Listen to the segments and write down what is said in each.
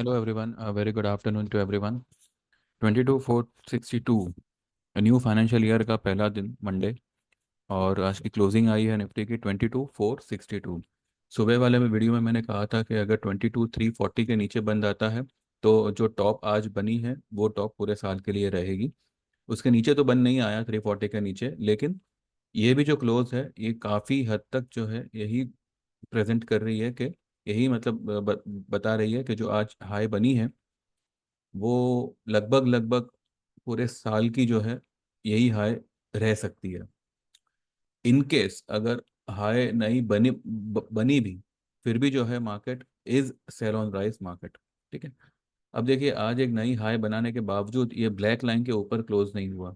Hello everyone, a very good afternoon to everyone. 22,462 new financial year का पहला दिन Monday और आज की क्लोजिंग आई है निफ्टी की 22,462। सुबह वाले में वीडियो में मैंने कहा था कि अगर 22,340 के नीचे बंद आता है तो जो टॉप आज बनी है वो टॉप पूरे साल के लिए रहेगी। उसके नीचे तो बंद नहीं आया 340 के नीचे, लेकिन ये भी जो क्लोज है ये काफ़ी हद तक जो है यही प्रेजेंट कर रही है कि यही मतलब बता रही है कि जो आज हाई बनी है वो लगभग लगभग पूरे साल की जो है यही हाई रह सकती है। इन केस अगर हाई नहीं बनी भी, फिर भी जो है market is sell on rise market. ठीक है। अब देखिए, आज एक नई हाई बनाने के बावजूद ये ब्लैक लाइन के ऊपर क्लोज नहीं हुआ।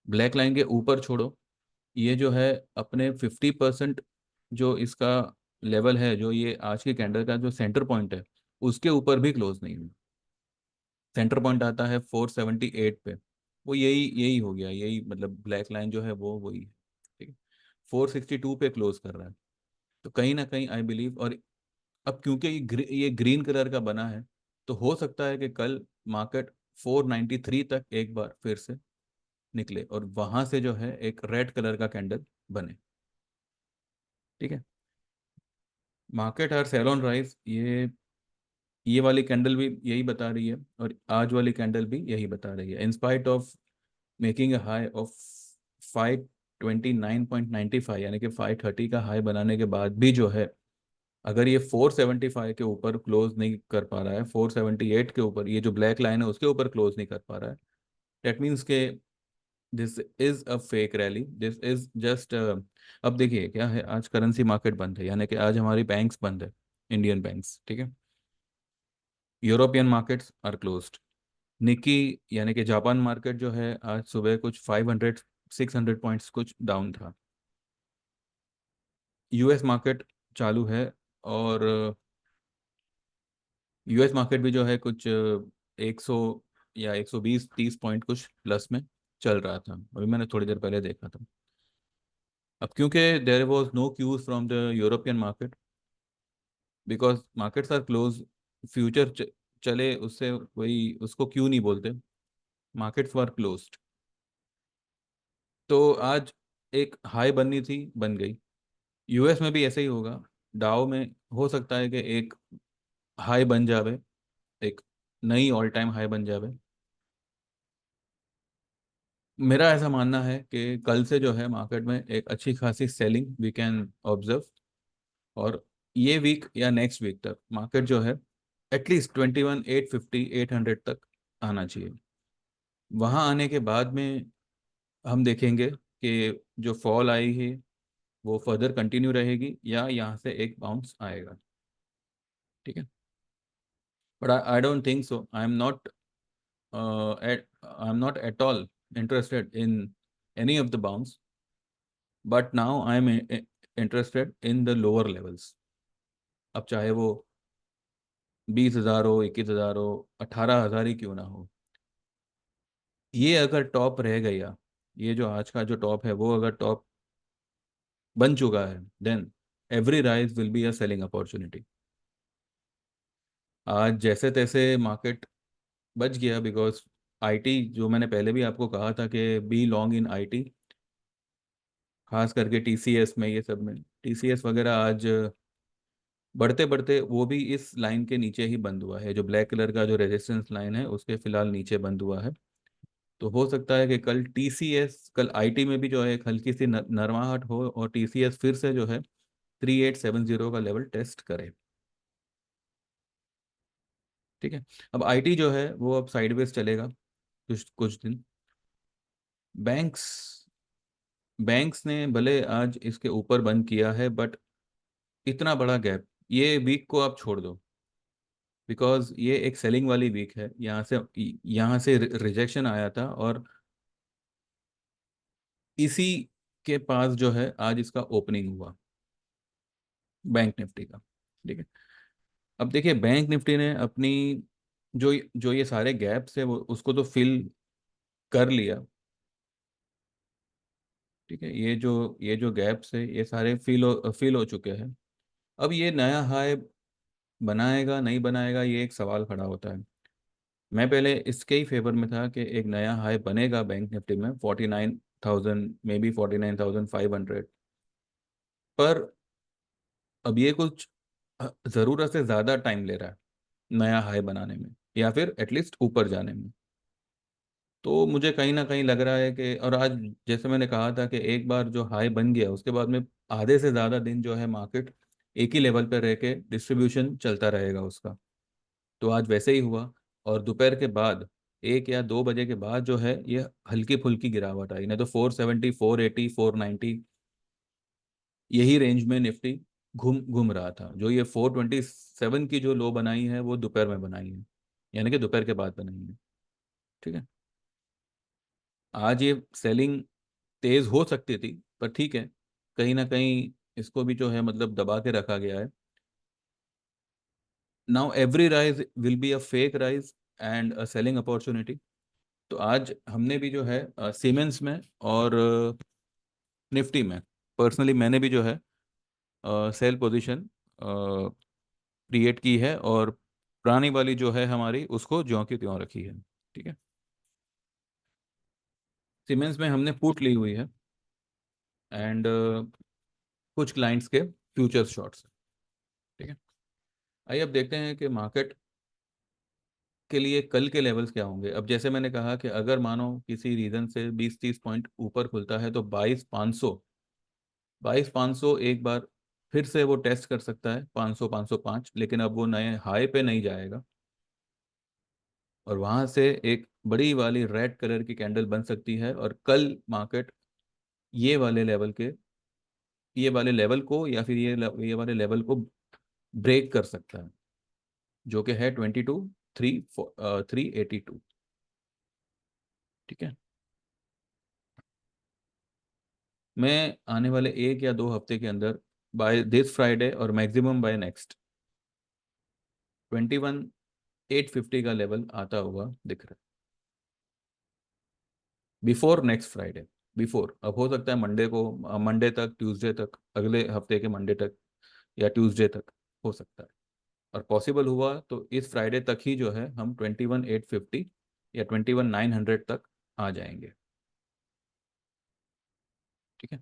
ब्लैक लाइन के ऊपर छोड़ो, ये जो है अपने 50% जो इसका लेवल है, जो ये आज के कैंडल का जो सेंटर पॉइंट है, उसके ऊपर भी क्लोज नहीं हुआ। सेंटर पॉइंट आता है 478 पे। वो यही यही हो गया, यही मतलब ब्लैक लाइन जो है वो वही है। ठीक है। 462 पे क्लोज कर रहा है। तो कहीं ना कहीं आई बिलीव, और अब क्योंकि ये ग्रीन कलर का बना है, तो हो सकता है कि कल मार्केट 493 तक एक बार फिर से निकले और वहां से जो है एक रेड कलर का कैंडल बने। ठीक है। मार्केट हर सेल ऑन राइज, ये वाली कैंडल भी यही बता रही है और आज वाली कैंडल भी यही बता रही है। In spite of making a high of 529.95, यानी कि 530 का हाई बनाने के बाद भी जो है, अगर ये 475 के ऊपर क्लोज नहीं कर पा रहा है, 478 के ऊपर, ये जो ब्लैक लाइन है उसके ऊपर क्लोज नहीं कर पा रहा है, दैट मीन्स के this is a fake rally, this is just. अब देखिए क्या है, आज करेंसी मार्केट बंद है, यानी कि आज हमारी बैंक्स बंद है, इंडियन बैंक्स। ठीक है। European markets are closed. Nikkei यानी कि जापान मार्केट जो है आज सुबह कुछ 500 600 पॉइंट्स कुछ डाउन था। यूएस मार्केट चालू है और यूएस मार्केट भी जो है कुछ 100 या 120 30 पॉइंट कुछ प्लस में चल रहा था, अभी मैंने थोड़ी देर पहले देखा था। अब क्योंकि there was no cues from the European market, because markets are close, future चले उससे वही, उसको क्यों नहीं बोलते, मार्केट्स वर क्लोज्ड। तो आज एक हाई बननी थी, बन गई। यूएस में भी ऐसे ही होगा। डाउ में हो सकता है कि एक हाई बन जावे, एक नई ऑल टाइम हाई बन जावे। मेरा ऐसा मानना है कि कल से जो है मार्केट में एक अच्छी खासी सेलिंग वी कैन ऑब्जर्व, और ये वीक या नेक्स्ट वीक तक मार्केट जो है एटलीस्ट 21,850 800 तक आना चाहिए। वहाँ आने के बाद में हम देखेंगे कि जो फॉल आई है वो फर्दर कंटिन्यू रहेगी या यहाँ से एक बाउंस आएगा। ठीक है। But I don't think so, I am not at all interested in any of the bounce, but now I am interested in the lower levels। अब चाहे वो 20,000 हो, 21,000 हो, 18,000 ही क्यों ना हो, ये अगर टॉप रह गया, ये जो आज का जो टॉप है वो अगर टॉप बन चुका है, then every rise will be a selling opportunity. आज जैसे तैसे मार्केट बच गया बिकॉज आईटी, जो मैंने पहले भी आपको कहा था कि बी लॉन्ग इन आईटी, खास करके टीसीएस में, ये सब में टीसीएस वगैरह आज बढ़ते बढ़ते वो भी इस लाइन के नीचे ही बंद हुआ है, जो ब्लैक कलर का जो रेजिस्टेंस लाइन है उसके फिलहाल नीचे बंद हुआ है। तो हो सकता है कि कल टीसीएस, कल आईटी में भी जो है एक हल्की सी नरमाहट हो और टीसीएस फिर से जो है 3870 का लेवल टेस्ट करे। ठीक है। अब आईटी जो है वो अब साइडवेज चलेगा कुछ कुछ दिन। बैंक्स बैंक्स ने भले आज इसके ऊपर बंद किया है, बट इतना बड़ा गैप, ये वीक को आप छोड़ दो, बिकॉज ये एक सेलिंग वाली वीक है। यहाँ से रिजेक्शन आया था और इसी के पास जो है आज इसका ओपनिंग हुआ, बैंक निफ्टी का। ठीक है। अब देखिए, बैंक निफ्टी ने अपनी जो जो ये सारे गैप्स है वो उसको तो फिल कर लिया। ठीक है। ये जो गैप्स है ये सारे फिल हो चुके हैं। अब ये नया हाई बनाएगा नहीं बनाएगा ये एक सवाल खड़ा होता है। मैं पहले इसके ही फेवर में था कि एक नया हाई बनेगा बैंक निफ्टी में 49,000, मे बी 49,500। पर अब ये कुछ ज़रूरत से ज़्यादा टाइम ले रहा है नया हाई बनाने में, या फिर एटलीस्ट ऊपर जाने में। तो मुझे कहीं ना कहीं लग रहा है कि, और आज जैसे मैंने कहा था कि एक बार जो हाई बन गया उसके बाद में आधे से ज़्यादा दिन जो है मार्केट एक ही लेवल पर रह के डिस्ट्रीब्यूशन चलता रहेगा उसका। तो आज वैसे ही हुआ। और दोपहर के बाद 1 या 2 बजे के बाद जो है ये हल्की फुल्की गिरावट आई, नहीं तो 470, 480, 490 यही रेंज में निफ्टी घूम घूम रहा था। जो ये 427 की जो लो बनाई है वो दोपहर में बनाई है, यानी कि दोपहर के बाद बनाई है। ठीक है। आज ये सेलिंग तेज हो सकती थी, पर ठीक है, कहीं ना कहीं इसको भी जो है मतलब दबा के रखा गया है। Now every rise will be a fake rise and a selling opportunity. तो आज हमने भी जो है सीमेंस में और निफ्टी में पर्सनली मैंने भी जो है सेल पोजीशन क्रिएट की है, और पुरानी वाली जो है हमारी उसको ज्यों की त्यों रखी है। ठीक है। सीमेंस में हमने पुट ली हुई है, एंड कुछ क्लाइंट्स के फ्यूचर शॉर्ट्स। ठीक है। आइए अब देखते हैं कि मार्केट के लिए कल के लेवल्स क्या होंगे। अब जैसे मैंने कहा कि अगर मानो किसी रीज़न से 20-30 पॉइंट ऊपर खुलता है तो 22,500 एक बार फिर से वो टेस्ट कर सकता है, 500, 505, लेकिन अब वो नए हाई पे नहीं जाएगा। और वहां से एक बड़ी वाली रेड कलर की कैंडल बन सकती है, और कल मार्केट ये वाले लेवल के, ये वाले लेवल को या फिर ये वाले लेवल को ब्रेक कर सकता है, जो कि है 22,382। ठीक है। मैं आने वाले 1 या 2 हफ्ते के अंदर, बाय दिस फ्राइडे और मैक्सिमम बाय नेक्स्ट, 21,850 का लेवल आता हुआ दिख रहा है, बिफोर नेक्स्ट फ्राइडे। बिफोर, अब हो सकता है मंडे को, मंडे तक, ट्यूसडे तक, अगले हफ्ते के मंडे तक या ट्यूसडे तक हो सकता है। और पॉसिबल हुआ तो इस फ्राइडे तक ही जो है हम 21,850 या 21,900 तक आ जाएंगे। ठीक है।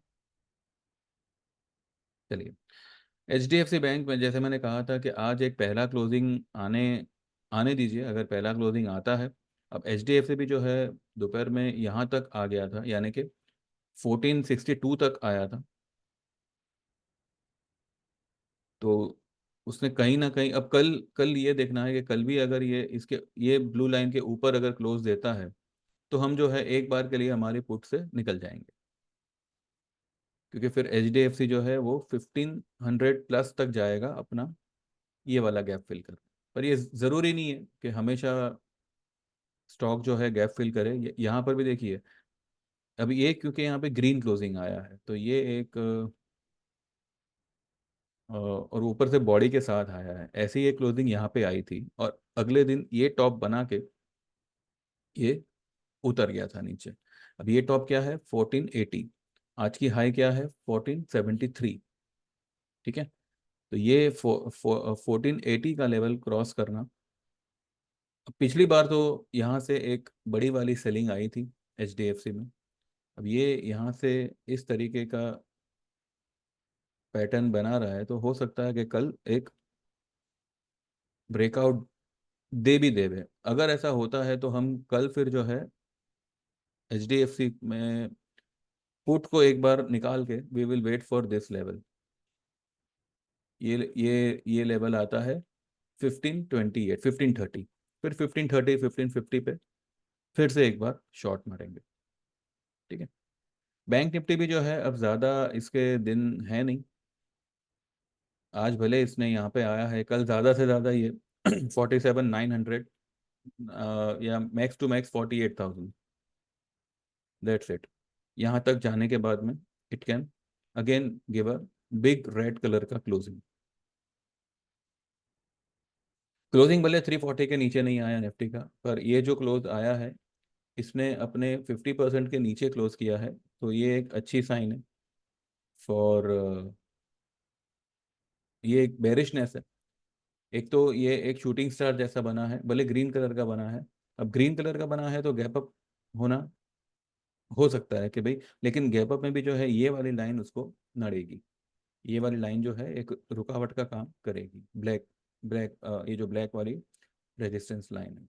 चलिए, HDFC बैंक में जैसे मैंने कहा था कि आज एक पहला क्लोजिंग आने आने दीजिए, अगर पहला क्लोजिंग आता है। अब HDFC भी जो है दोपहर में यहाँ तक आ गया था, यानी कि 1462 तक आया था। तो उसने कहीं ना कहीं, अब कल कल ये देखना है कि कल भी अगर ये इसके ये ब्लू लाइन के ऊपर अगर क्लोज देता है तो हम जो है एक बार के लिए हमारी पुट से निकल जाएंगे, क्योंकि फिर HDFC जो है वो 1500 प्लस तक जाएगा अपना ये वाला गैप फिल कर। पर ये ज़रूरी नहीं है कि हमेशा स्टॉक जो है गैप फिल करे। यहाँ पर भी देखिए, अभी ये क्योंकि यहाँ पे ग्रीन क्लोजिंग आया है तो ये एक और ऊपर से बॉडी के साथ आया है, ऐसी ये क्लोजिंग यहाँ पे आई थी, और अगले दिन ये टॉप बना के ये उतर गया था नीचे। अब ये टॉप क्या है? 1480। आज की हाई क्या है? 1473। ठीक है। तो ये 1480 का लेवल क्रॉस करना, पिछली बार तो यहाँ से एक बड़ी वाली सेलिंग आई थी HDFC में। अब ये यहाँ से इस तरीके का पैटर्न बना रहा है, तो हो सकता है कि कल एक ब्रेकआउट दे भी देवे। अगर ऐसा होता है तो हम कल फिर जो है HDFC में पुट को एक बार निकाल के we will wait for this level. ये लेवल आता है 1528, 1530, फिर 1530, 1550 पे फिर से एक बार शॉर्ट मारेंगे। ठीक है। बैंक निफ्टी भी जो है अब ज़्यादा इसके दिन है नहीं। आज भले इसने यहाँ पे आया है, कल ज़्यादा से ज़्यादा ये 47,900 या max to max 48,000, that's it. यहाँ तक जाने के बाद में it can again give a big red colour का क्लोजिंग। क्लोजिंग भले 340 के नीचे नहीं आया निफ्टी का, पर ये जो क्लोज आया है इसने अपने 50% के नीचे क्लोज किया है, तो ये एक अच्छी साइन है फॉर, ये एक बेरिशनेस है। एक तो ये एक शूटिंग स्टार जैसा बना है, भले ग्रीन कलर का बना है। अब ग्रीन कलर का बना है तो गैप अप होना हो सकता है कि भाई, लेकिन गैप अप में भी जो है ये वाली लाइन उसको नड़ेगी। ये वाली लाइन जो है एक रुकावट का काम करेगी। ब्लैक ब्लैक ये जो ब्लैक वाली रेजिस्टेंस लाइन है।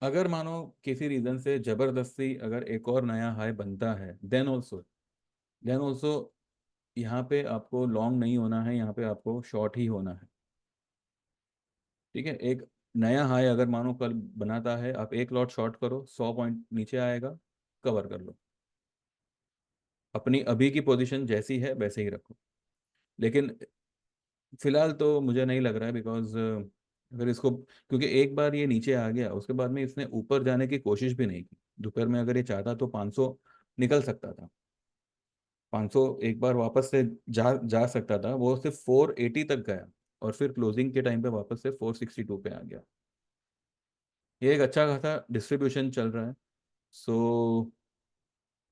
अगर मानो किसी रीजन से जबरदस्ती अगर एक और नया हाई बनता है, देन ऑल्सो यहाँ पे आपको लॉन्ग नहीं होना है, यहाँ पे आपको शॉर्ट ही होना है। ठीक है, एक नया हाई अगर मानो कल बनाता है, आप एक लॉट शॉर्ट करो, 100 पॉइंट नीचे आएगा, कवर कर लो। अपनी अभी की पोजीशन जैसी है वैसे ही रखो। लेकिन फिलहाल तो मुझे नहीं लग रहा है, बिकॉज अगर इसको, क्योंकि एक बार ये नीचे आ गया उसके बाद में इसने ऊपर जाने की कोशिश भी नहीं की। दोपहर में अगर ये चाहता तो 500 निकल सकता था, 500 एक बार वापस से जा जा सकता था। वो सिर्फ 480 तक गया और फिर क्लोजिंग के टाइम पे वापस से 462 पे आ गया। ये एक अच्छा खासा डिस्ट्रीब्यूशन चल रहा है। सो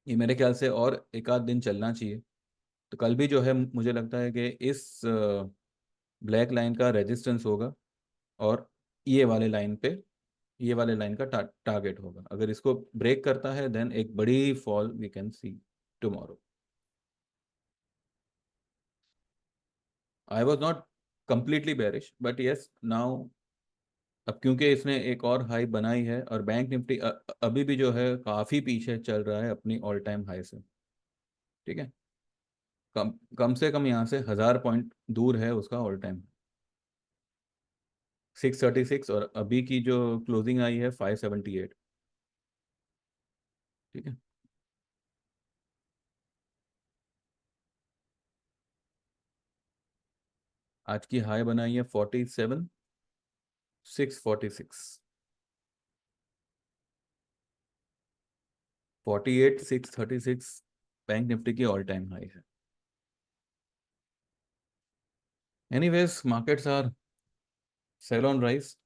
ये मेरे ख्याल से और एक आध दिन चलना चाहिए। तो कल भी जो है मुझे लगता है कि इस ब्लैक लाइन का रेजिस्टेंस होगा, और ये वाले लाइन पे, ये वाले लाइन का टारगेट होगा। अगर इसको ब्रेक करता है देन एक बड़ी fall we can see tomorrow. I was not completely bearish, but yes now, अब क्योंकि इसने एक और हाई बनाई है और बैंक निफ्टी अभी भी जो है काफ़ी पीछे चल रहा है अपनी ऑल टाइम हाई से। ठीक है, कम कम से कम यहाँ से 1000 पॉइंट दूर है उसका ऑल टाइम, 636, और अभी की जो क्लोजिंग आई है 578। ठीक है, आज की हाई बनाई है 47,646, 48,636 बैंक निफ्टी की ऑल टाइम हाई है। Anyways, markets are sell on rise.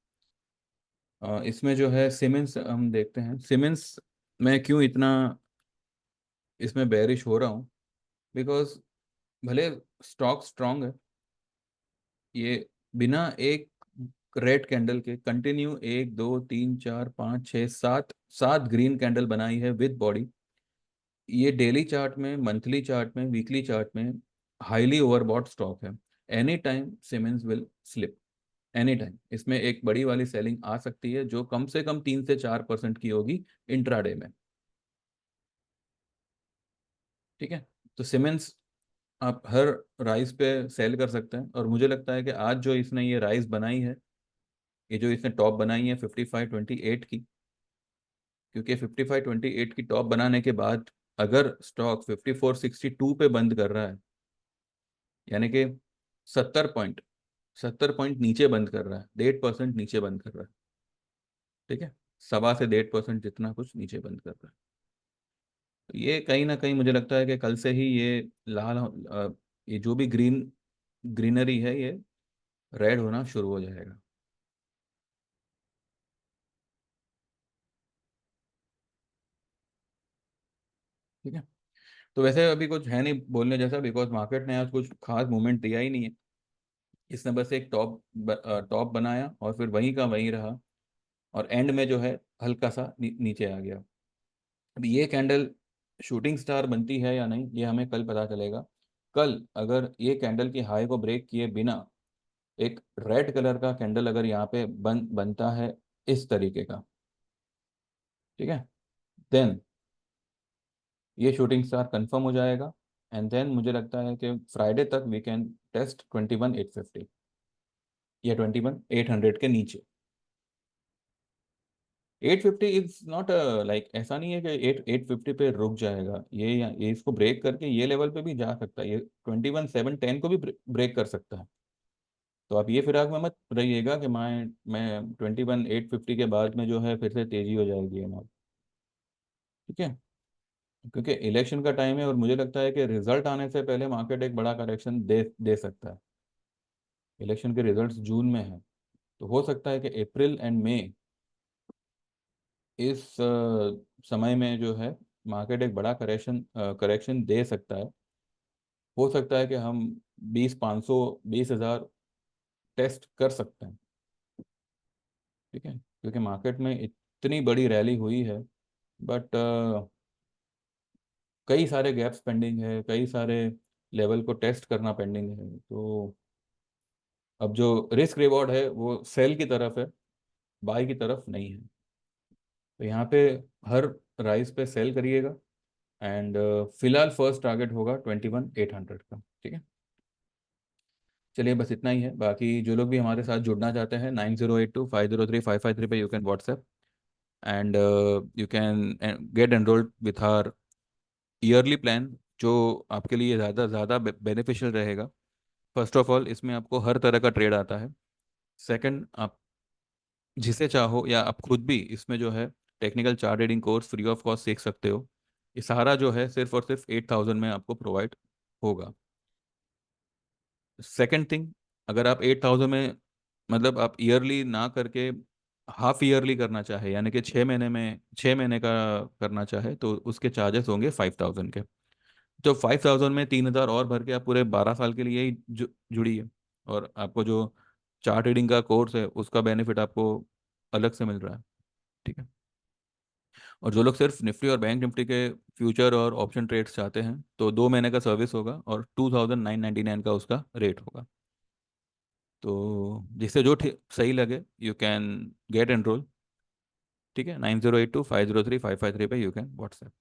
इसमें जो है सीमेंस हम देखते हैं। सीमेंस मैं क्यों इतना इसमें बेरिश हो रहा हूँ, बिकॉज भले स्टॉक स्ट्रांग है, ये बिना एक रेड कैंडल के कंटिन्यू 1 2 3 4 5 6 7 7 ग्रीन कैंडल बनाई है विद बॉडी। ये डेली चार्ट में, मंथली चार्ट में, वीकली चार्ट में हाईली ओवरबॉट स्टॉक है। Any time siemens will slip, any time इसमें एक बड़ी वाली सेलिंग आ सकती है जो कम से कम 3 से 4% की होगी इंट्राडे में। ठीक है, तो सीमेंस आप हर राइस पे सेल कर सकते हैं, और मुझे लगता है कि आज जो इसने ये राइस बनाई है, ये जो इसने टॉप बनाई है 5528 की, क्योंकि 5528 की टॉप बनाने के बाद अगर स्टॉक 5462 पे बंद कर रहा है, यानी कि 70 पॉइंट, 70 पॉइंट नीचे बंद कर रहा है, 1.5% नीचे बंद कर रहा है। ठीक है, 1.25 से 1.5% जितना कुछ नीचे बंद कर रहा है। तो ये कहीं ना कहीं मुझे लगता है कि कल से ही ये लाल ये जो भी ग्रीनरी है ये रेड होना शुरू हो जाएगा। ठीक है, तो वैसे अभी कुछ है नहीं बोलने जैसा, बिकॉज मार्केट ने आज कुछ खास मूवमेंट दिया ही नहीं है। इसने बस एक टॉप बनाया और फिर वहीं का वहीं रहा, और एंड में जो है हल्का सा नीचे आ गया। अब ये कैंडल शूटिंग स्टार बनती है या नहीं, ये हमें कल पता चलेगा। कल अगर ये कैंडल की हाई को ब्रेक किए बिना एक रेड कलर का कैंडल अगर यहाँ पे बनता है इस तरीके का, ठीक है, देन ये शूटिंग स्टार कंफर्म हो जाएगा। एंड देन मुझे लगता है कि फ्राइडे तक वी कैन टेस्ट 21,850 या 21,800 के नीचे। 850 इज नॉट लाइक, ऐसा नहीं है कि 850 पे रुक जाएगा ये, ये इसको ब्रेक करके ये लेवल पे भी जा सकता है, ये 21,710 को भी ब्रेक कर सकता है। तो आप ये फिराक में मत रहिएगा कि मैं 21,850 के बाद में जो है फिर से तेजी हो जाएगी ना। ठीक है, क्योंकि इलेक्शन का टाइम है और मुझे लगता है कि रिजल्ट आने से पहले मार्केट एक बड़ा करेक्शन दे दे सकता है। इलेक्शन के रिजल्ट्स जून में है, तो हो सकता है कि अप्रैल एंड मई, इस समय में जो है मार्केट एक बड़ा करेक्शन करेक्शन दे सकता है। हो सकता है कि हम 20 500 20,000 टेस्ट कर सकते हैं। ठीक है, क्योंकि मार्केट में इतनी बड़ी रैली हुई है, बट कई सारे गैप्स पेंडिंग है, कई सारे लेवल को टेस्ट करना पेंडिंग है। तो अब जो रिस्क रिवॉर्ड है वो सेल की तरफ है, बाय की तरफ नहीं है। तो यहाँ पे हर राइस पे सेल करिएगा। एंड फिलहाल फर्स्ट टारगेट होगा 21,800 का। ठीक है, चलिए बस इतना ही है। बाकी जो लोग भी हमारे साथ जुड़ना चाहते हैं, 9082503553 पे you can WhatsApp, and you can get enrolled with our yearly plan, जो आपके लिए ज़्यादा ज़्यादा बेनिफिशियल रहेगा। फर्स्ट ऑफ ऑल, इसमें आपको हर तरह का ट्रेड आता है। सेकंड, आप जिसे चाहो या आप खुद भी इसमें जो है technical chart reading course free of cost सीख सकते हो। ये सारा जो है सिर्फ और सिर्फ 8,000 में आपको प्रोवाइड होगा। सेकंड थिंग, अगर आप 8,000 में, मतलब आप ईयरली ना करके हाफ ईयरली करना चाहे, यानी कि 6 महीने में, 6 महीने का करना चाहे, तो उसके चार्जेस होंगे 5,000 के। तो 5,000 में 3,000 और भर के आप पूरे 12 साल के लिए ही जुड़िए, और आपको जो चार्ट रीडिंग का कोर्स है उसका बेनिफिट आपको अलग से मिल रहा है। ठीक है, और जो लोग सिर्फ निफ्टी और बैंक निफ्टी के फ्यूचर और ऑप्शन ट्रेड्स चाहते हैं, तो 2 महीने का सर्विस होगा और 2,999 का उसका रेट होगा। तो जिससे जो सही लगे, यू कैन गेट एनरोल। ठीक है, 9082503553 पे यू कैन व्हाट्सएप।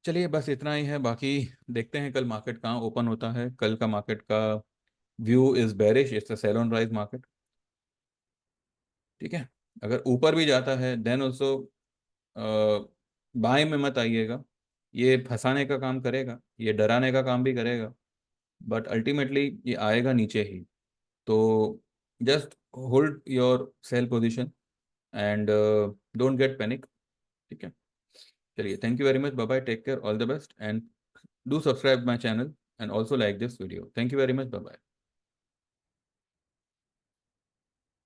चलिए बस इतना ही है। बाकी देखते हैं कल मार्केट कहाँ ओपन होता है। कल का मार्केट का view is bearish, it's a sell on rise market. ठीक है, अगर ऊपर भी जाता है देन ऑल्सो बाय में मत आइएगा। ये फंसाने का काम करेगा, ये डराने का काम भी करेगा, बट अल्टीमेटली ये आएगा नीचे ही। तो just hold your sell position and don't get panic. ठीक है, चलिए, thank you very much, bye bye, take care, all the best, and do subscribe my channel and also like this video. Thank you very much, bye bye.